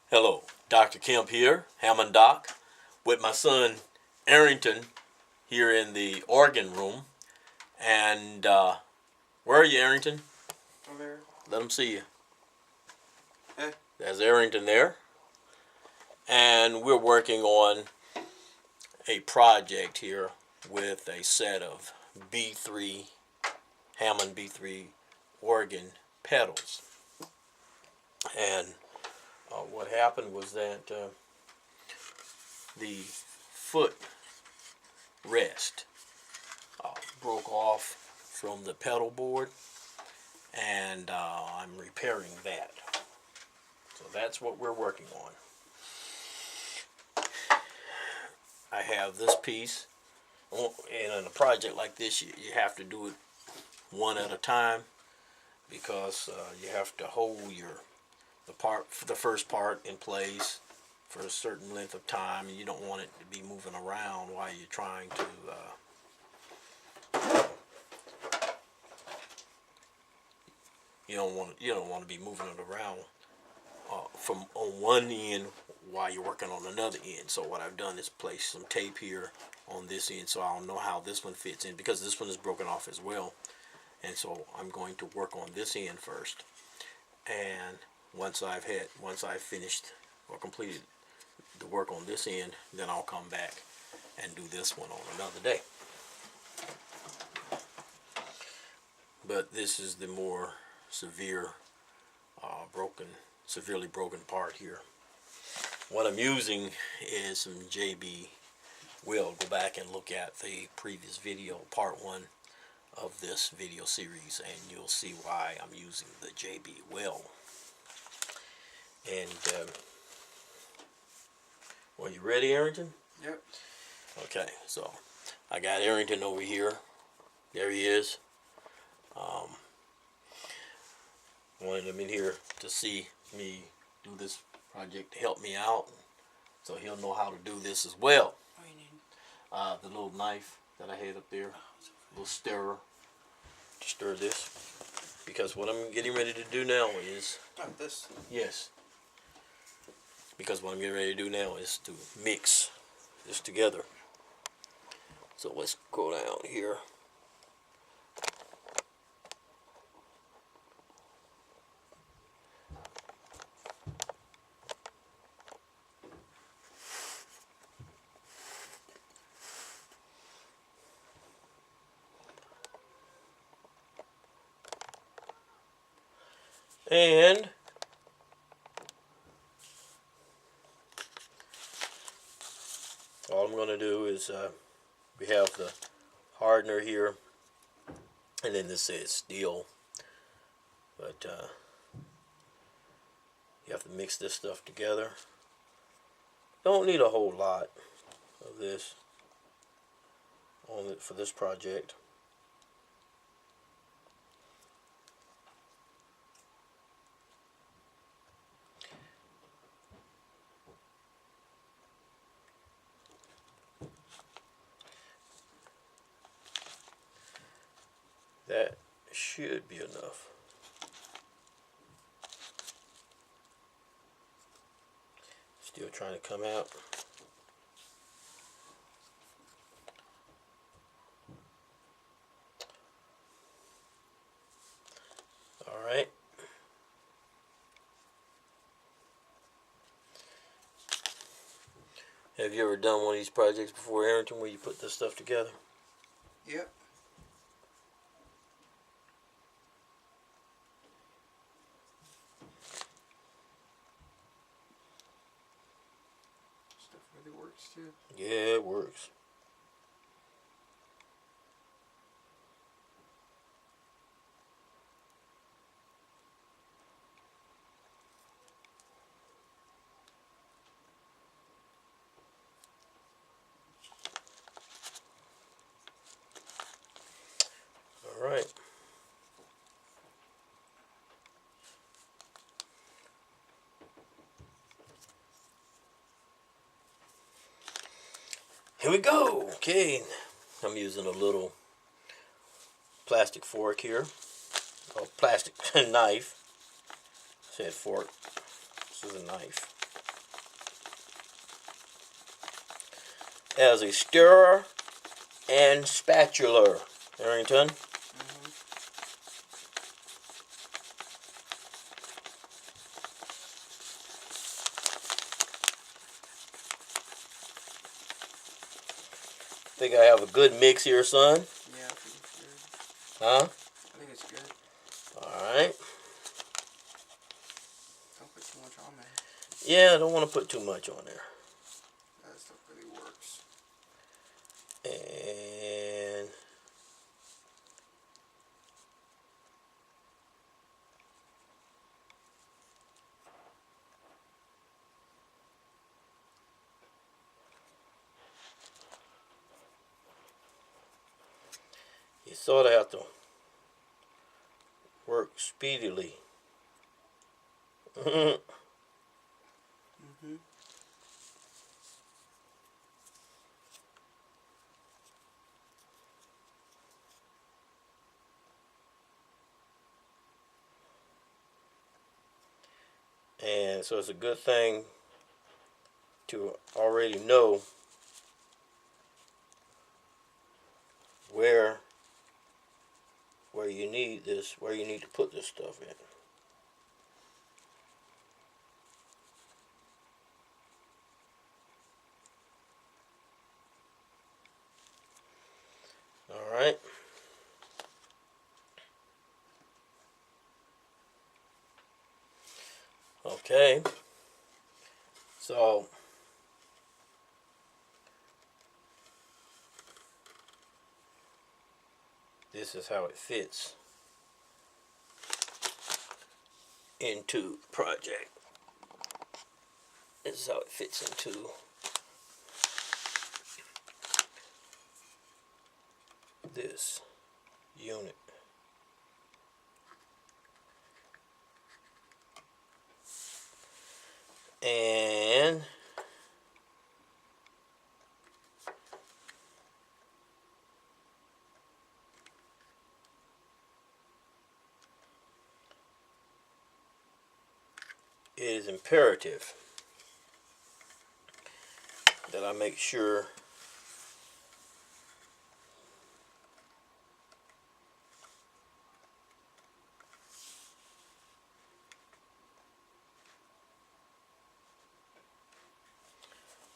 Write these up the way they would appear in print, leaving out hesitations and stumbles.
Hello, Dr. Kemp here, Hammond Doc, with my son Arrington here in the organ room. And where are you, Arrington? Over there. Let him see you. Hey. There's Arrington there. And we're working on a project here with a set of B3, Hammond B3 organ pedals. And what happened was that the foot rest broke off from the pedal board, and I'm repairing that. So that's what we're working on. I have this piece, and in a project like this, you have to do it one at a time, because you have to hold the first part in place for a certain length of time, and you don't want it to be moving around while you're trying to you don't want to be moving it around from on one end while you're working on another end. So what I've done is place some tape here on this end, so I'll know how this one fits in, because this one is broken off as well. And so I'm going to work on this end first, and once I've finished or completed the work on this end, then I'll come back and do this one on another day. But this is the more severely broken part here. What I'm using is some JB weld. Go back and look at the previous video, part 1 of this video series, and you'll see why I'm using the JB weld. And well, you ready, Arrington? Yep. Okay, so I got Arrington over here. There he is. Wanted him in here to see me do this project to help me out, so he'll know how to do this as well. What do you need? The little knife that I had up there, little stirrer to stir this, because what I'm getting ready to do now is This. yes. Because what I'm getting ready to do now is to mix this together. So let's go down here. And all I'm going to do is, we have the hardener here, and then this says steel, but you have to mix this stuff together. Don't need a whole lot of this on it for this project. That should be enough. Still trying to come out. All right. Have you ever done one of these projects before, Arrington, where you put this stuff together? Yep. Stuff really works too. Yeah, it works. All right. Here we go. Okay, I'm using a little plastic fork here, called plastic knife. I said fork. This is a knife. as a stirrer and spatula. Arrington. Think I have a good mix here, son? Yeah, I think it's good. Huh? I think it's good. Alright. Don't put too much on there. Yeah, I don't want to put too much on there. That stuff really works. And you sort of have to work speedily. And so it's a good thing to already know where you need this, where you need to put this stuff in. All right. Okay. So this is how it fits into project. This is how it fits into this unit. And it is imperative that I make sure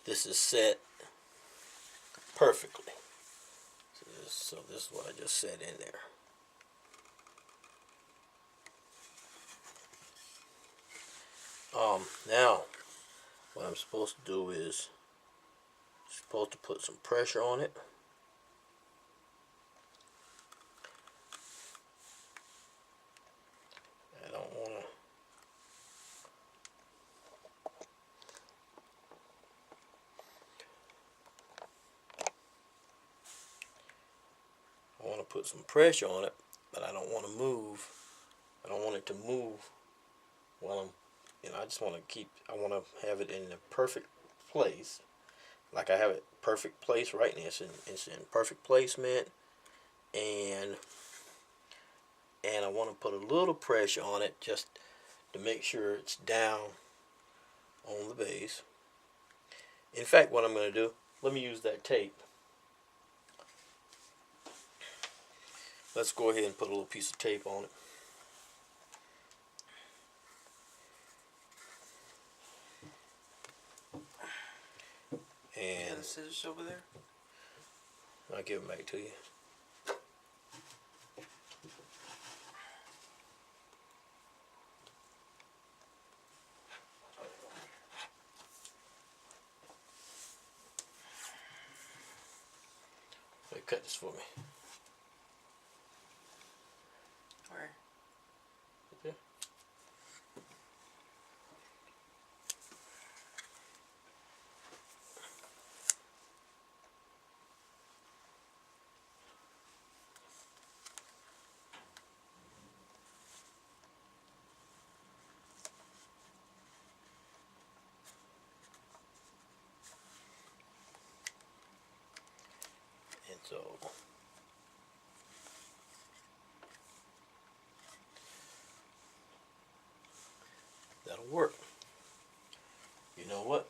this is set perfectly. So this is what I just set in there. Now what I'm supposed to do is supposed to put some pressure on it. I don't want to put some pressure on it, but I don't want to move. I don't want it to move while I'm, I just want to keep, I want to have it in the perfect place. Like I have it perfect place right now. It's in perfect placement, and I want to put a little pressure on it just to make sure it's down on the base. In fact, what I'm going to do, let me use that tape. Let's go ahead and put a little piece of tape on it. And the scissors over there? I'll give them back to you. Hey, cut this for me. Where? Okay. And so that'll work. You know what?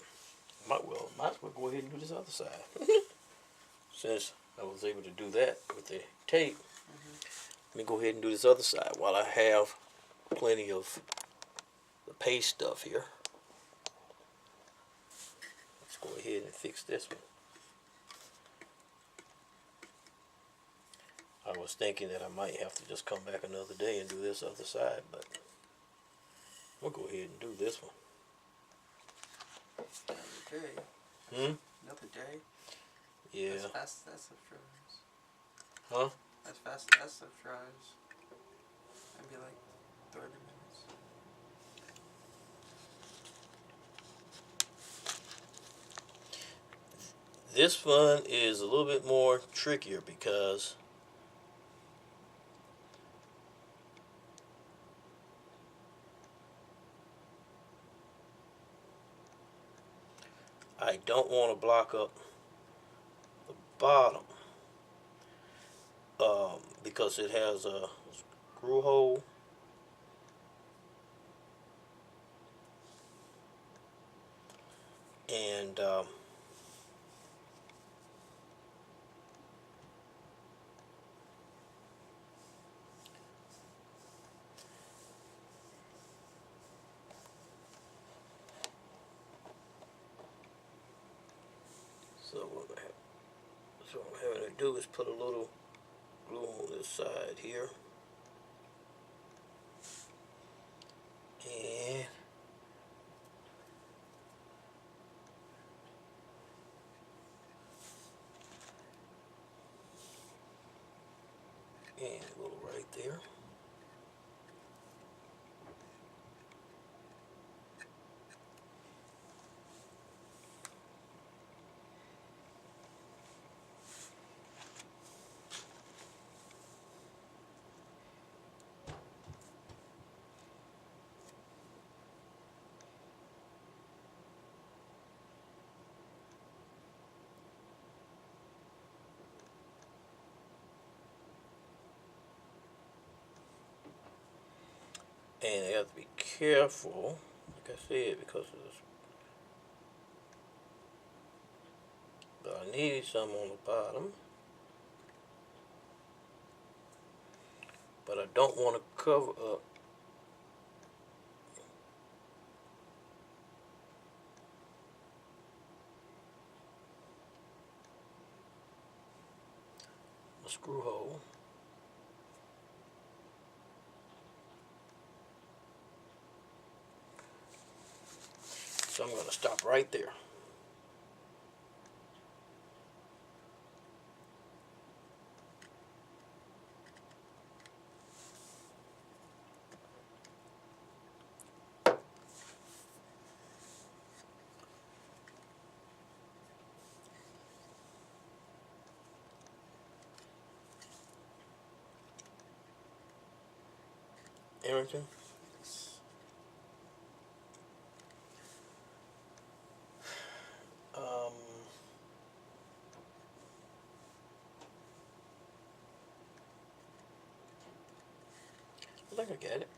Might as well go ahead and do this this other side. Since I was able to do that with the tape, let me go ahead and do this other side while I have plenty of the paste stuff here. Let's go ahead and fix this one. I was thinking that I might have to just come back another day and do this other side, but we'll go ahead and do this one. Another day. Another day. Yeah. That's fast. That stuff dries. Huh? That's fast. That stuff dries. Maybe like 30 minutes. This one is a little bit more trickier because I don't want to block up the bottom because it has a screw hole. And so what I'm having to do is put a little glue on this side here. And a little right there. And I have to be careful, like I said, because of this. But I needed some on the bottom. But I don't want to cover up the screw hole. So I'm going to stop right there. Everything. I think I got it.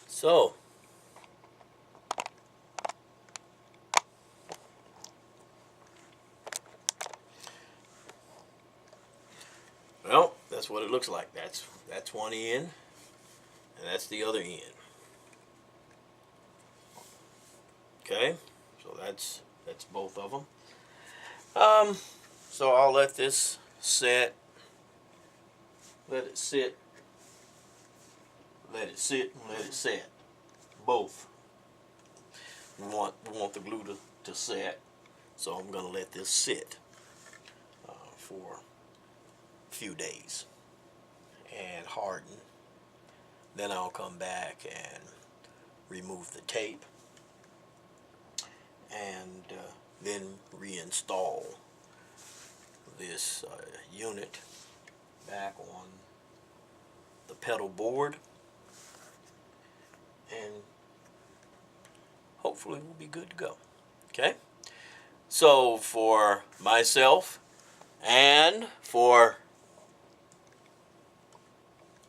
So, well, that's what it looks like. That's one end, and that's the other end. Okay, so that's both of them. So I'll let this set. Let it sit. Let it sit and let it set. Both. We want the glue to set, so I'm gonna let this sit for a few days and harden. Then I'll come back and remove the tape and then reinstall this unit back on the pedal board, and hopefully we'll be good to go. Okay? So for myself and for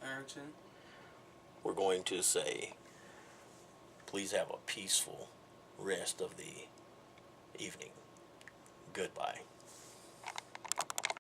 Ironton, we're going to say, please have a peaceful rest of the evening. Goodbye.